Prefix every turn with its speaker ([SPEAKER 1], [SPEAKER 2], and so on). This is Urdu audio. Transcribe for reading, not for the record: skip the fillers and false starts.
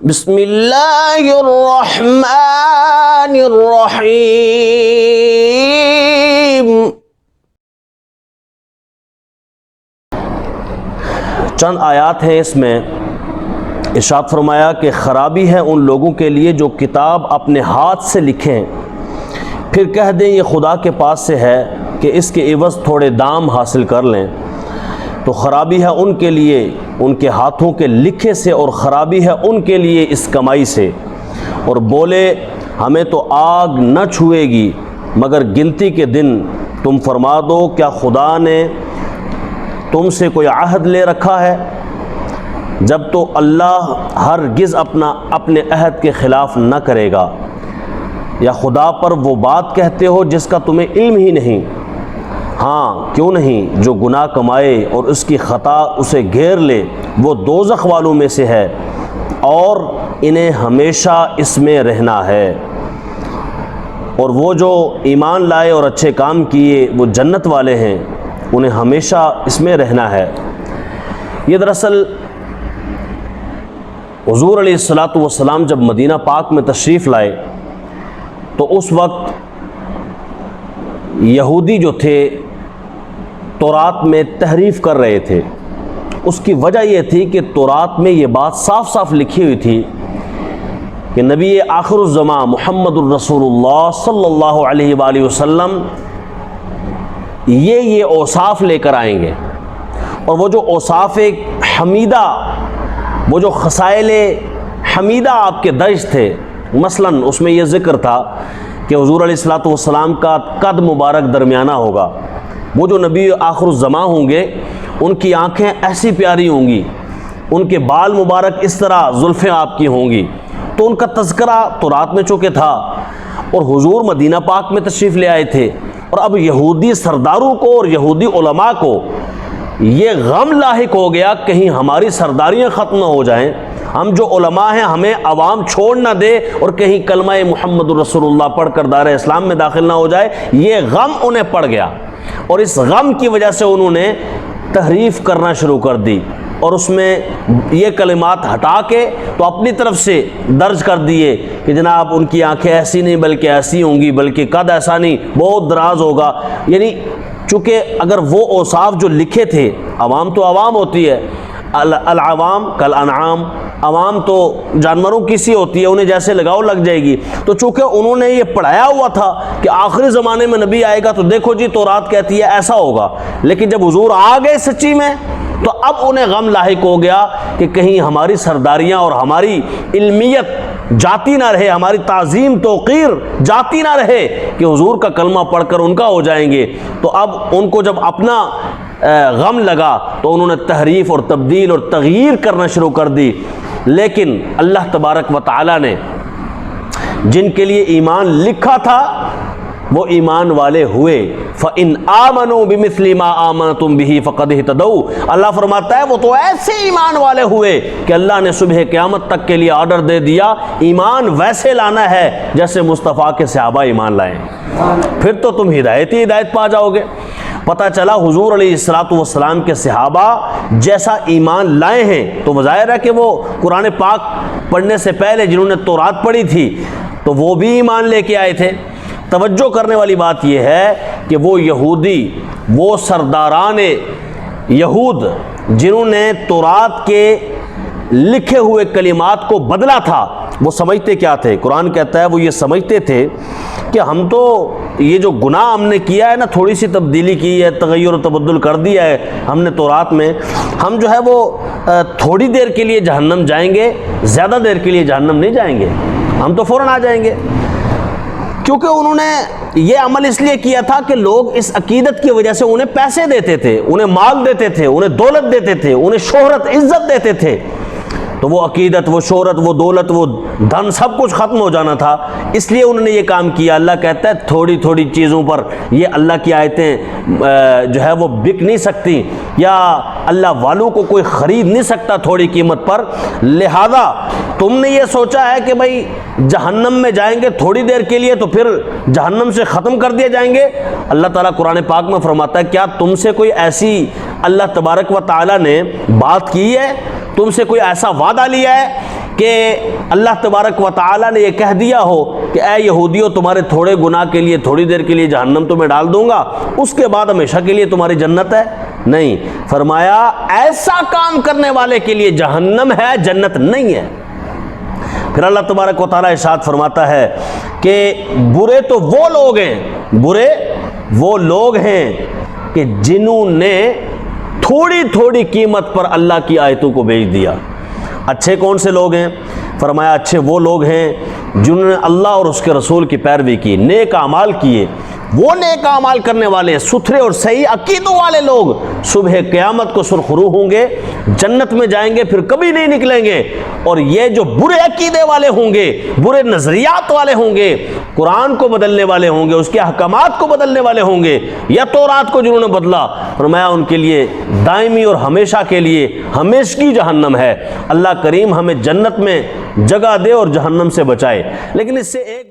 [SPEAKER 1] بسم اللہ الرحمن الرحیم۔ چند آیات ہیں، اس میں ارشاد فرمایا کہ خرابی ہے ان لوگوں کے لیے جو کتاب اپنے ہاتھ سے لکھیں پھر کہہ دیں یہ خدا کے پاس سے ہے کہ اس کے عوض تھوڑے دام حاصل کر لیں۔ تو خرابی ہے ان کے لیے ان کے ہاتھوں کے لکھے سے، اور خرابی ہے ان کے لیے اس کمائی سے۔ اور بولے ہمیں تو آگ نہ چھوئے گی مگر گنتی کے دن، تم فرما دو کیا خدا نے تم سے کوئی عہد لے رکھا ہے؟ جب تو اللہ ہرگز اپنے عہد کے خلاف نہ کرے گا۔ یا خدا پر وہ بات کہتے ہو جس کا تمہیں علم ہی نہیں؟ ہاں کیوں نہیں، جو گناہ کمائے اور اس کی خطا اسے گھیر لے وہ دوزخ والوں میں سے ہے، اور انہیں ہمیشہ اس میں رہنا ہے۔ اور وہ جو ایمان لائے اور اچھے کام کیے وہ جنت والے ہیں، انہیں ہمیشہ اس میں رہنا ہے۔ یہ دراصل حضور علیہ الصلوۃ جب مدینہ پاک میں تشریف لائے تو اس وقت یہودی جو تھے تورات میں تحریف کر رہے تھے۔ اس کی وجہ یہ تھی کہ تورات میں یہ بات صاف صاف لکھی ہوئی تھی کہ نبی آخر الزمان محمد الرسول اللہ صلی اللہ علیہ وآلہ وسلم یہ اوصاف لے کر آئیں گے، اور وہ جو اوصاف حمیدہ، وہ جو خصائل حمیدہ آپ کے درج تھے، مثلا اس میں یہ ذکر تھا کہ حضور علیہ السلام کا قد مبارک درمیانہ ہوگا، وہ جو نبی آخر الزمان ہوں گے ان کی آنکھیں ایسی پیاری ہوں گی، ان کے بال مبارک اس طرح زلفیں آپ کی ہوں گی۔ تو ان کا تذکرہ تورات میں چونکہ تھا، اور حضور مدینہ پاک میں تشریف لے آئے تھے، اور اب یہودی سرداروں کو اور یہودی علماء کو یہ غم لاحق ہو گیا کہیں ہماری سرداریاں ختم نہ ہو جائیں، ہم جو علماء ہیں ہمیں عوام چھوڑ نہ دے اور کہیں کلمہ محمد الرسول اللہ پڑھ کر دار اسلام میں داخل نہ ہو جائے۔ یہ غم انہیں پڑ گیا، اور اس غم کی وجہ سے انہوں نے تحریف کرنا شروع کر دی، اور اس میں یہ کلمات ہٹا کے تو اپنی طرف سے درج کر دیے کہ جناب ان کی آنکھیں ایسی نہیں بلکہ ایسی ہوں گی، بلکہ قد ایسا نہیں بہت دراز ہوگا۔ یعنی چونکہ اگر وہ اوصاف جو لکھے تھے، عوام تو عوام ہوتی ہے، العوام کالانعام، عوام تو جانوروں کی سی ہوتی ہے، انہیں جیسے لگاؤ لگ جائے گی۔ تو چونکہ انہوں نے یہ پڑھایا ہوا تھا کہ آخری زمانے میں نبی آئے گا تو دیکھو جی تورات کہتی ہے ایسا ہوگا، لیکن جب حضور آ گئے سچی میں تو اب انہیں غم لاحق ہو گیا کہ کہیں ہماری سرداریاں اور ہماری علمیت جاتی نہ رہے، ہماری تعظیم توقیر جاتی نہ رہے کہ حضور کا کلمہ پڑھ کر ان کا ہو جائیں گے۔ تو اب ان کو جب اپنا غم لگا تو انہوں نے تحریف اور تبدیل اور تغییر کرنا شروع کر دی۔ لیکن اللہ تبارک و تعالی نے جن کے لیے ایمان لکھا تھا وہ ایمان والے ہوئے۔ فَإِنْ آمَنُوا بِمِثْلِ مَا آمَنْتُمْ بِهِ فَقَدْ اهْتَدَوْا، اللہ فرماتا ہے وہ تو ایسے ایمان والے ہوئے کہ اللہ نے صبح قیامت تک کے لیے آرڈر دے دیا ایمان ویسے لانا ہے جیسے مصطفیٰ کے صحابہ ایمان لائیں، پھر تو تم ہدایت ہی ہدایت پا جاؤ گے۔ پتہ چلا حضور علیہ السلام کے صحابہ جیسا ایمان لائے ہیں تو ظاہر ہے کہ وہ قرآن پاک پڑھنے سے پہلے جنہوں نے تورات پڑھی تھی تو وہ بھی ایمان لے کے آئے تھے۔ توجہ کرنے والی بات یہ ہے کہ وہ یہودی، وہ سرداران یہود جنہوں نے تورات کے لکھے ہوئے کلمات کو بدلا تھا، وہ سمجھتے کیا تھے؟ قرآن کہتا ہے وہ یہ سمجھتے تھے کہ ہم تو یہ جو گناہ ہم نے کیا ہے نا، تھوڑی سی تبدیلی کی ہے، تغیر و تبدل کر دیا ہے ہم نے تورات میں، ہم جو ہے وہ تھوڑی دیر کے لیے جہنم جائیں گے، زیادہ دیر کے لیے جہنم نہیں جائیں گے، ہم تو فوراً آ جائیں گے۔ کیونکہ انہوں نے یہ عمل اس لیے کیا تھا کہ لوگ اس عقیدت کی وجہ سے انہیں پیسے دیتے تھے، انہیں مال دیتے تھے، انہیں دولت دیتے تھے، انہیں شہرت عزت دیتے تھے، تو وہ عقیدت، وہ شہرت، وہ دولت، وہ دھن سب کچھ ختم ہو جانا تھا، اس لیے انہوں نے یہ کام کیا۔ اللہ کہتا ہے تھوڑی تھوڑی چیزوں پر یہ اللہ کی آیتیں جو ہے وہ بک نہیں سکتی، یا اللہ والوں کو کوئی خرید نہیں سکتا تھوڑی قیمت پر، لہذا تم نے یہ سوچا ہے کہ بھائی جہنم میں جائیں گے تھوڑی دیر کے لیے تو پھر جہنم سے ختم کر دیے جائیں گے۔ اللہ تعالیٰ قرآن پاک میں فرماتا ہے کیا تم سے کوئی ایسی اللہ تبارک و تعالیٰ نے بات کی ہے، تم سے کوئی ایسا وعدہ لیا ہے کہ اللہ تبارک و تعالی نے یہ کہہ دیا ہو کہ اے یہودیوں تمہارے تھوڑے گناہ کے لیے تھوڑی دیر کے لیے جہنم تمہیں ڈال دوں گا، اس کے بعد ہمیشہ کے لیے تمہاری جنت ہے؟ نہیں، فرمایا ایسا کام کرنے والے کے لیے جہنم ہے، جنت نہیں ہے۔ پھر اللہ تبارک و تعالیٰ ارشاد فرماتا ہے کہ برے تو وہ لوگ ہیں، برے وہ لوگ ہیں کہ جنہوں نے تھوڑی تھوڑی قیمت پر اللہ کی آیتوں کو بیچ دیا۔ اچھے کون سے لوگ ہیں؟ فرمایا اچھے وہ لوگ ہیں جنہوں نے اللہ اور اس کے رسول کی پیروی کی، نیک اعمال کیے۔ وہ نیک اعمال کرنے والے ستھرے اور صحیح عقیدوں والے لوگ صبح قیامت کو سرخرو ہوں گے، جنت میں جائیں گے، پھر کبھی نہیں نکلیں گے۔ اور یہ جو برے عقیدے والے ہوں گے، برے نظریات والے ہوں گے، قرآن کو بدلنے والے ہوں گے، اس کے احکامات کو بدلنے والے ہوں گے، یا تورات کو جنہوں نے بدلا، فرمایا ان کے لیے دائمی اور ہمیشہ کے لیے ہمیشگی جہنم ہے۔ اللہ کریم ہمیں جنت میں جگہ دے اور جہنم سے بچائے۔ لیکن اس سے ایک